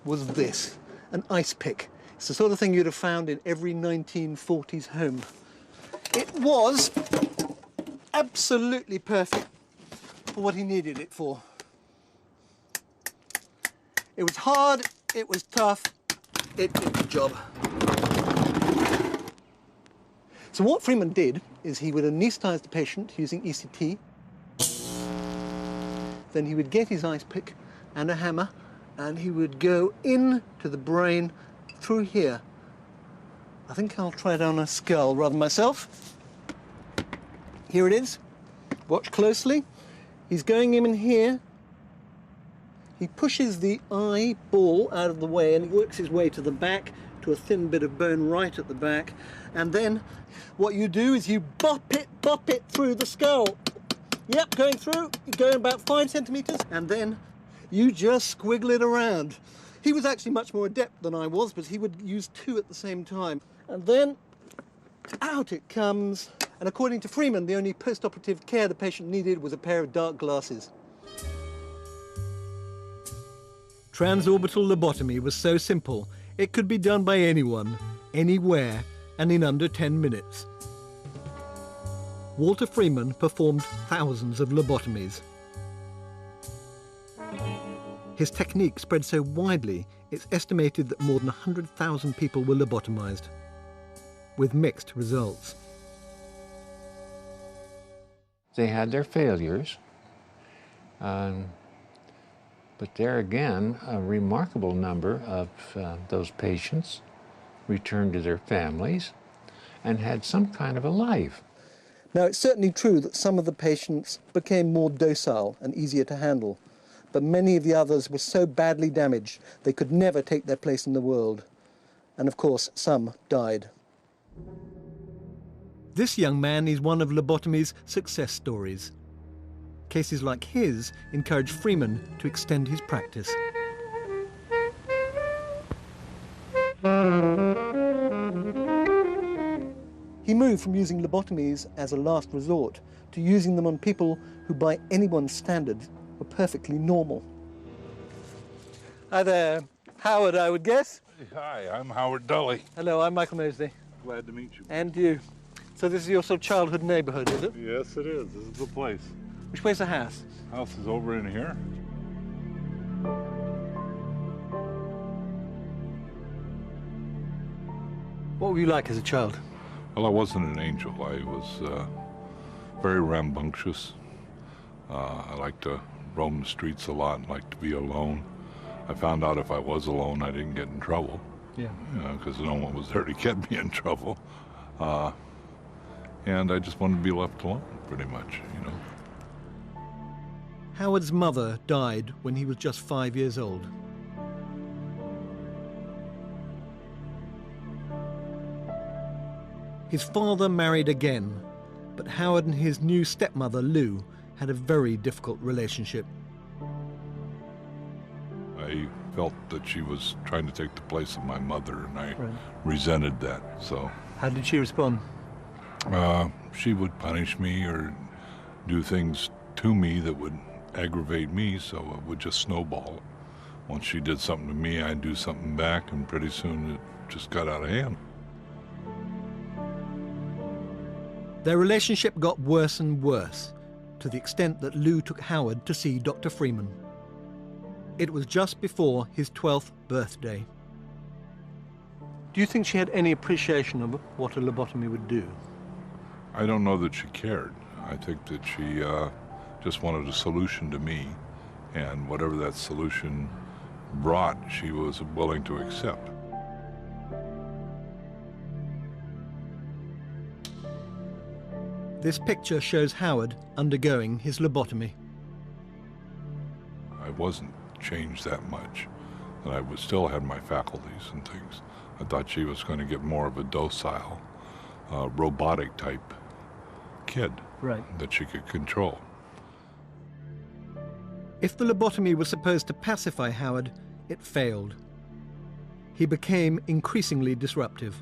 was this, an ice pick. It's the sort of thing you'd have found in every 1940s home. It was absolutely perfect for what he needed it for. It was hard, it was tough, it did the job. So what Freeman did is he would anaesthetize the patient using ECT. Then he would get his ice pick and a hammer, and he would go into the brain through here. I think I'll try it on a skull rather than myself. Here it is. Watch closely. He's going in here. He pushes the eyeball out of the way and he works his way to the back, to a thin bit of bone right at the back. And then what you do is you bop it through the skull. Yep, going through, going about 5 centimeters, and then you just squiggle it around. He was actually much more adept than I was, but he would use 2 at the same time. And then out it comes. And according to Freeman, the only post-operative care the patient needed was a pair of dark glasses. Transorbital lobotomy was so simple, it could be done by anyone, anywhere, and in under 10 minutes. Walter Freeman performed thousands of lobotomies. His technique spread so widely, it's estimated that more than 100,000 people were lobotomized, with mixed results. They had their failures, but there again, a remarkable number of those patients returned to their families and had some kind of a life. Now, it's certainly true that some of the patients became more docile and easier to handle, but many of the others were so badly damaged they could never take their place in the world. And of course, some died. This young man is one of lobotomy's success stories. Cases like his encouraged Freeman to extend his practice. He moved from using lobotomies as a last resort to using them on people who, by anyone's standards, were perfectly normal. Hi there. Howard, I would guess? Hi, I'm Howard Dully. Hello, I'm Michael Mosley. Glad to meet you. And you. So this is your sort of childhood neighborhood, is it? Yes, it is. This is the place. Which way's the house? House is over in here. What were you like as a child? Well, I wasn't an angel. I was very rambunctious. I liked to roam the streets a lot and liked to be alone. I found out if I was alone, I didn't get in trouble. Yeah. Because no one was there to get me in trouble. And I just wanted to be left alone, pretty much, you know. Howard's mother died when he was just 5 years old. His father married again, but Howard and his new stepmother, Lou, had a very difficult relationship. I felt that she was trying to take the place of my mother, and I resented that, so. How did she respond? She would punish me or do things to me that would aggravate me, so it would just snowball. Once she did something to me, I'd do something back, and pretty soon it just got out of hand. Their relationship got worse and worse, to the extent that Lou took Howard to see Dr. Freeman. It was just before his 12th birthday. Do you think she had any appreciation of what a lobotomy would do? I don't know that she cared. I think that she just wanted a solution to me, and whatever that solution brought, she was willing to accept. This picture shows Howard undergoing his lobotomy. I wasn't changed that much, and I would still had my faculties and things. I thought she was going to get more of a docile, robotic type kid that she could control. If the lobotomy was supposed to pacify Howard, it failed. He became increasingly disruptive.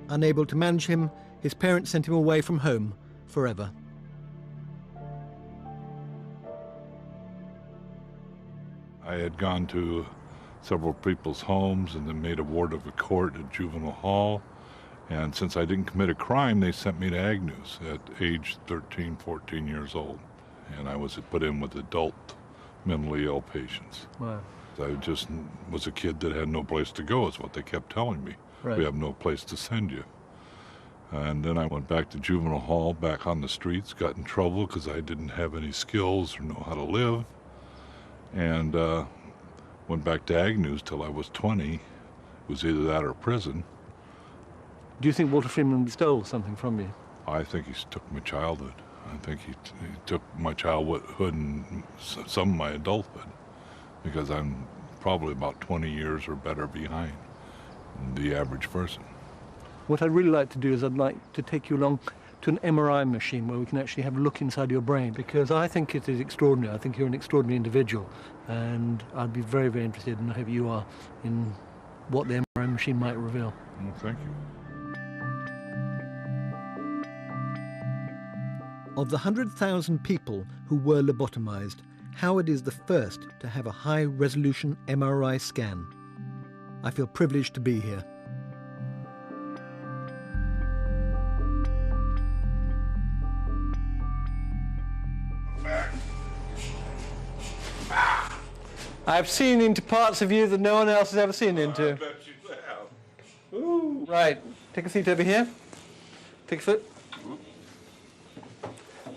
Unable to manage him, his parents sent him away from home forever. I had gone to several people's homes and then made a ward of a court at juvenile hall. And since I didn't commit a crime, they sent me to Agnews at age 13, 14 years old. And I was put in with adult mentally ill patients. Wow. I just was a kid that had no place to go, is what they kept telling me. Right. We have no place to send you. And then I went back to juvenile hall, back on the streets, got in trouble because I didn't have any skills or know how to live. And went back to Agnews till I was 20. It was either that or prison. Do you think Walter Freeman stole something from you? I think he took my childhood. I think he took my childhood and some of my adulthood, because I'm probably about 20 years or better behind the average person. What I'd really like to do is I'd like to take you along to an MRI machine where we can actually have a look inside your brain, because I think it is extraordinary. I think you're an extraordinary individual, and I'd be very, very interested, and I hope you are, in what the MRI machine might reveal. Well, thank you. Of the 100,000 people who were lobotomized, Howard is the first to have a high-resolution MRI scan. I feel privileged to be here. I've seen into parts of you that no one else has ever seen into. I bet you have. Ooh. Right, take a seat over here. Take a foot.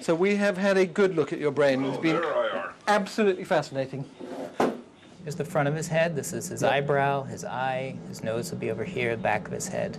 So we have had a good look at your brain. It's been there I are. absolutely fascinating. Here's the front of his head. This is his eyebrow, his eye. His nose will be over here, the back of his head.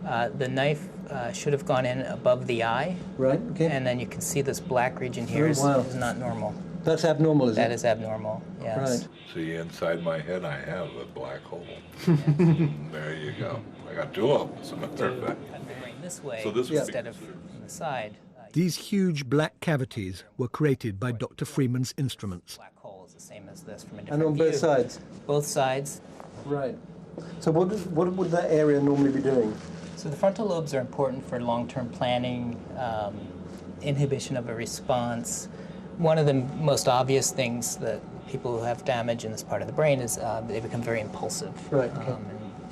The knife should have gone in above the eye. Right, okay. And then you can see this black region here is wow. not normal. That's abnormal, is That it? is abnormal, yes. Right. See, inside my head I have a black hole. There you go. I got two of them, as a matter of fact. Cut the brain this way So this would be instead of considered- from the side. These huge black cavities were created by Dr. Freeman's instruments. Black hole is the same as this from a different And on view. both sides? Both sides. Right. So what would that area normally be doing? So the frontal lobes are important for long-term planning, inhibition of a response. One of the most obvious things that people who have damage in this part of the brain is they become very impulsive. Right, okay.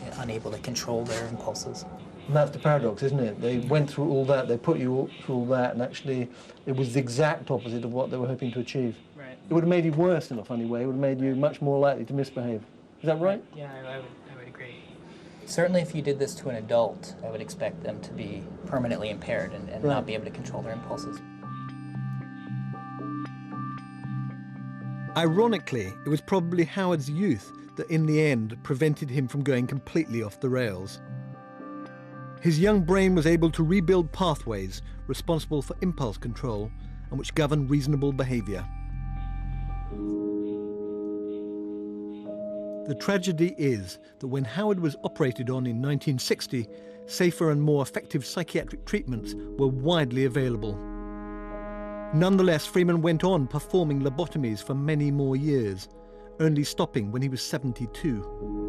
And unable to control their impulses. And that's the paradox, isn't it? They went through all that, they put you through all that, and actually it was the exact opposite of what they were hoping to achieve. Right. It would have made you worse in a funny way. It would have made you much more likely to misbehave. Is that right? Yeah, I would agree. Certainly if you did this to an adult, I would expect them to be permanently impaired and Right. not be able to control their impulses. Ironically, it was probably Howard's youth that in the end prevented him from going completely off the rails. His young brain was able to rebuild pathways responsible for impulse control and which govern reasonable behavior. The tragedy is that when Howard was operated on in 1960, safer and more effective psychiatric treatments were widely available. Nonetheless, Freeman went on performing lobotomies for many more years, only stopping when he was 72.